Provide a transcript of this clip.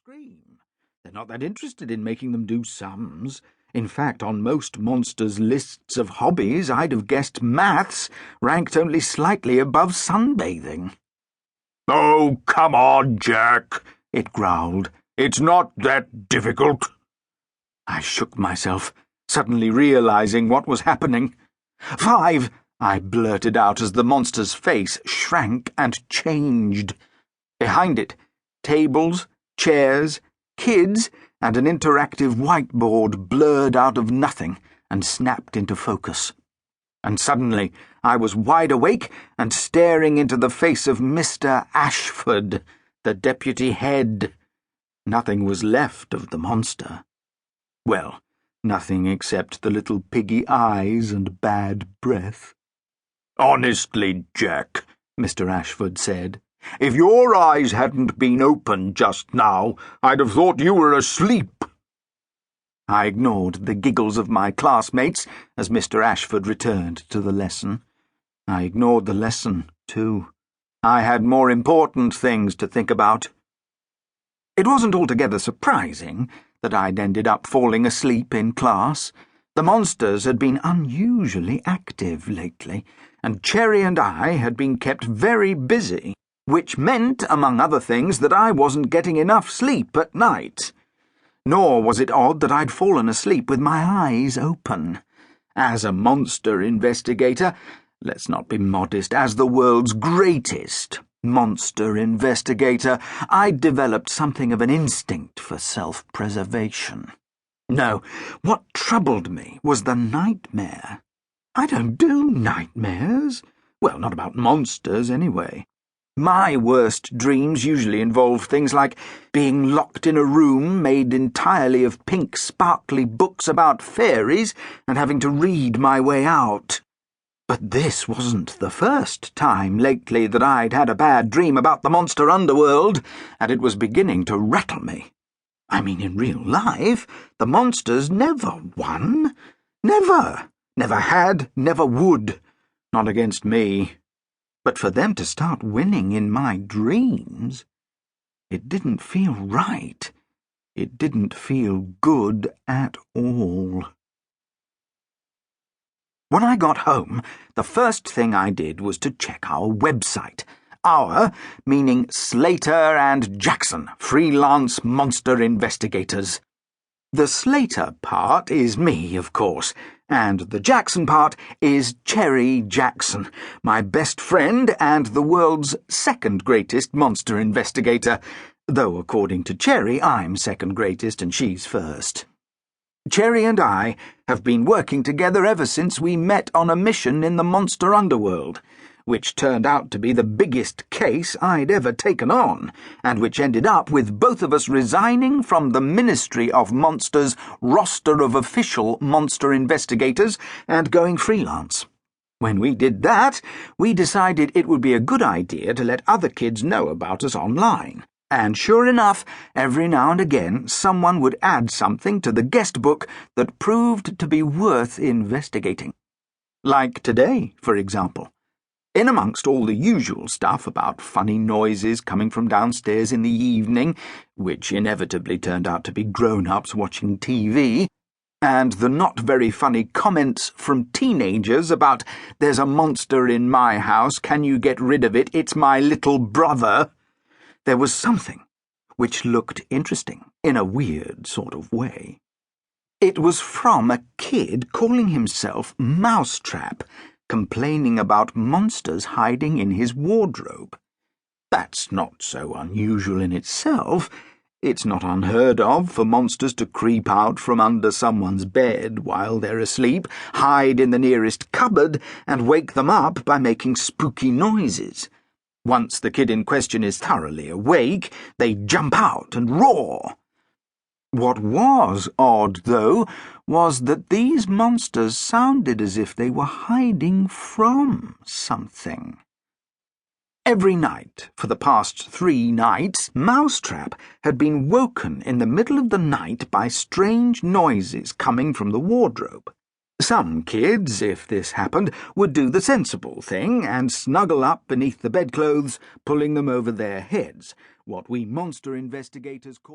scream. They're not that interested in making them do sums. In fact, on most monsters' lists of hobbies, I'd have guessed maths ranked only slightly above sunbathing. "Oh, come on, Jack," it growled. "It's not that difficult." I shook myself, suddenly realizing what was happening. 5, I blurted out as the monster's face shrank and changed. Behind it, tables, chairs, kids, and an interactive whiteboard blurred out of nothing and snapped into focus. And suddenly I was wide awake and staring into the face of Mr. Ashford, the deputy head. Nothing was left of the monster. Well, nothing except the little piggy eyes and bad breath. "Honestly, Jack," Mr. Ashford said, "if your eyes hadn't been open just now, I'd have thought you were asleep." I ignored the giggles of my classmates as Mr. Ashford returned to the lesson. I ignored the lesson, too. I had more important things to think about. It wasn't altogether surprising that I'd ended up falling asleep in class. The monsters had been unusually active lately, and Cherry and I had been kept very busy, which meant, among other things, that I wasn't getting enough sleep at night. Nor was it odd that I'd fallen asleep with my eyes open. As a monster investigator, let's not be modest, as the world's greatest monster investigator, I'd developed something of an instinct for self-preservation. No, what troubled me was the nightmare. I don't do nightmares. Well, not about monsters, anyway. My worst dreams usually involve things like being locked in a room made entirely of pink, sparkly books about fairies and having to read my way out. But this wasn't the first time lately that I'd had a bad dream about the monster underworld, and it was beginning to rattle me. I mean, in real life, the monsters never won. Never. Never had, never would. Not against me. But for them to start winning in my dreams, it didn't feel right. It didn't feel good at all. When I got home, the first thing I did was to check our website. Our, meaning Slater and Jackson, freelance monster investigators. The Slater part is me, of course, and the Jackson part is Cherry Jackson, my best friend and the world's second greatest monster investigator, though according to Cherry, I'm second greatest and she's first. Cherry and I have been working together ever since we met on a mission in the monster underworld, which turned out to be the biggest case I'd ever taken on, and which ended up with both of us resigning from the Ministry of Monsters' roster of official monster investigators and going freelance. When we did that, we decided it would be a good idea to let other kids know about us online. And sure enough, every now and again, someone would add something to the guest book that proved to be worth investigating. Like today, for example. In amongst all the usual stuff about funny noises coming from downstairs in the evening, which inevitably turned out to be grown-ups watching TV, and the not very funny comments from teenagers about, "There's a monster in my house, can you get rid of it, it's my little brother," there was something which looked interesting in a weird sort of way. It was from a kid calling himself Mousetrap, complaining about monsters hiding in his wardrobe. That's not so unusual in itself. It's not unheard of for monsters to creep out from under someone's bed while they're asleep, hide in the nearest cupboard, and wake them up by making spooky noises. Once the kid in question is thoroughly awake, they jump out and roar. What was odd, though, was that these monsters sounded as if they were hiding from something. Every night, for the past 3 nights, Mousetrap had been woken in the middle of the night by strange noises coming from the wardrobe. Some kids, if this happened, would do the sensible thing and snuggle up beneath the bedclothes, pulling them over their heads, what we monster investigators call